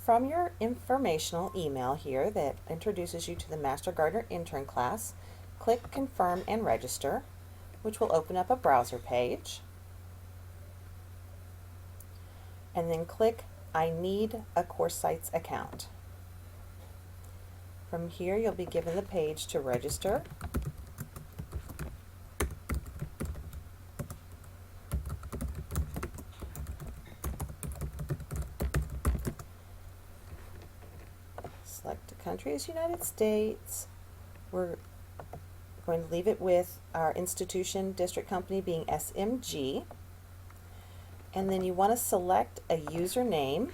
from your informational email here that introduces you to the Master Gardener Intern class, click Confirm and Register, which will open up a browser page. And then click I need a Course Sites account. From here, you'll be given the page to register. Select the country as United States. We're going to leave it with our institution district company being SMG. And then you want to select a username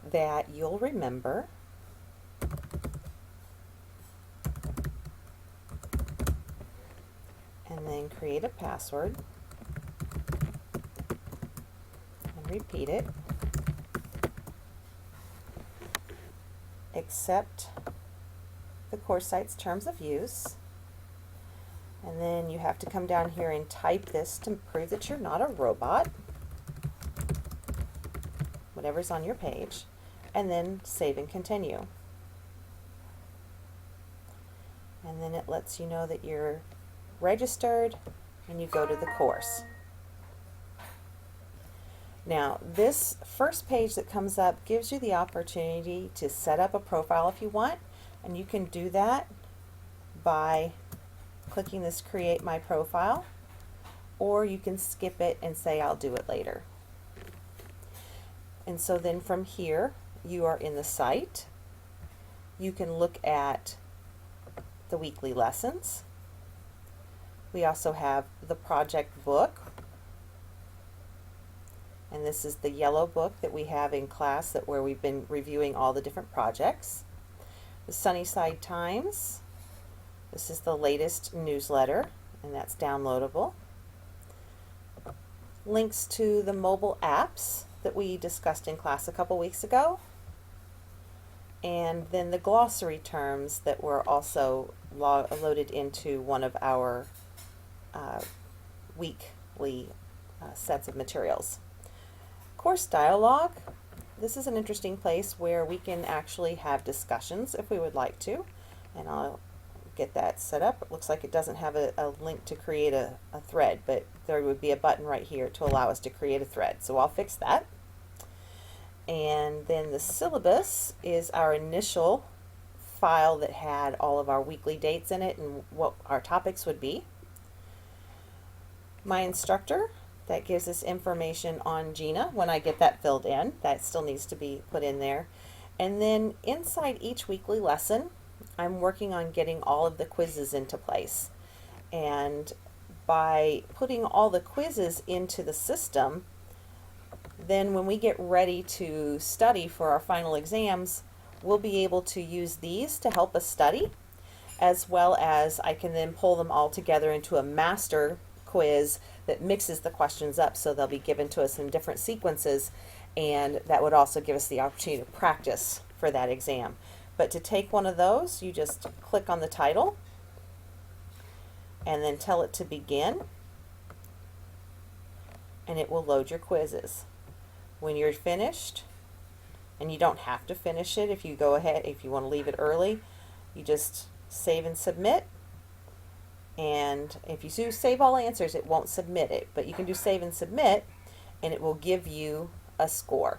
that you'll remember. And then create a password. And repeat it. Accept the course site's terms of use. And then you have to come down here and type this to prove that you're not a robot. Whatever's on your page. And then save and continue. And then it lets you know that you're registered and you go to the course. Now, this first page that comes up gives you the opportunity to set up a profile if you want, and you can do that by clicking this Create My Profile, or you can skip it and say I'll do it later. And so then from here, you are in the site. You can look at the weekly lessons. We also have the project book. And this is the yellow book that we have in class where we've been reviewing all the different projects. The Sunnyside Times. This is the latest newsletter, and that's downloadable. Links to the mobile apps that we discussed in class a couple weeks ago. And then the glossary terms that were also loaded into one of our weekly sets of materials. Course dialogue. This is an interesting place where we can actually have discussions if we would like to, and I'll get that set up. It looks like it doesn't have a link to create a thread, but there would be a button right here to allow us to create a thread, so I'll fix that. And then the syllabus is our initial file that had all of our weekly dates in it and what our topics would be. My instructor, that gives us information on Gina when I get that filled in. That still needs to be put in there. And then inside each weekly lesson, I'm working on getting all of the quizzes into place. And by putting all the quizzes into the system, then when we get ready to study for our final exams, we'll be able to use these to help us study, as well as I can then pull them all together into a master quiz that mixes the questions up so they'll be given to us in different sequences, and that would also give us the opportunity to practice for that exam. But to take one of those, you just click on the title and then tell it to begin, and it will load your quizzes. When you're finished, and you don't have to finish it if you go ahead, if you want to leave it early, you just save and submit. And if you do save all answers, it won't submit it, but you can do save and submit and it will give you a score.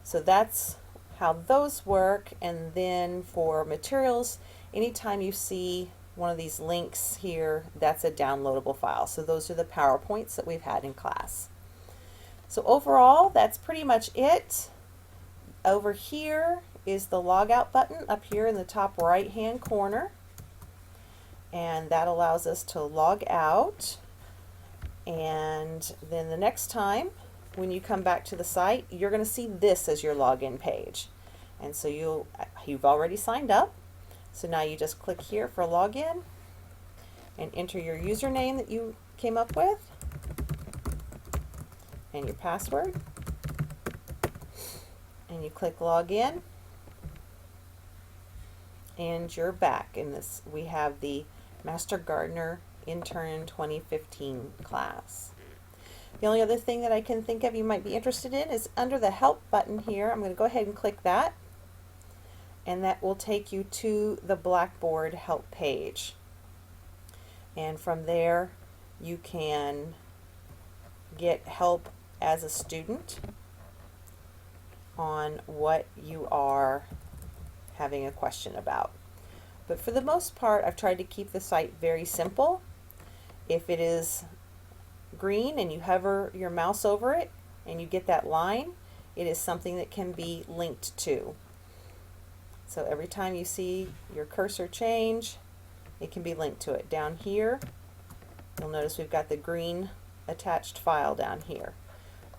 So that's how those work. And then for materials, anytime you see one of these links here, that's a downloadable file. So those are the PowerPoints that we've had in class. So overall, that's pretty much it. Over here is the logout button up here in the top right hand corner. And that allows us to log out. And then the next time when you come back to the site, you're going to see this as your login page. And so you've already signed up. So now you just click here for login and enter your username that you came up with and your password. And you click login. And you're back in this. We have the Master Gardener Intern 2015 class. The only other thing that I can think of you might be interested in is under the help button here. I'm going to go ahead and click that, and that will take you to the Blackboard help page. And from there you can get help as a student on what you are having a question about. But for the most part, I've tried to keep the site very simple. If it is green and you hover your mouse over it and you get that line, it is something that can be linked to. So every time you see your cursor change, it can be linked to it. Down here, you'll notice we've got the green attached file down here.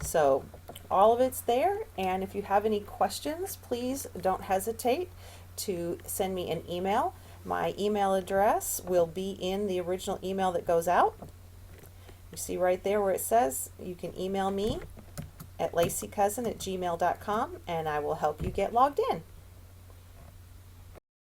So all of it's there, and if you have any questions, please don't hesitate to send me an email. My email address will be in the original email that goes out. You see right there where it says you can email me at lacycousin@gmail.com, and I will help you get logged in.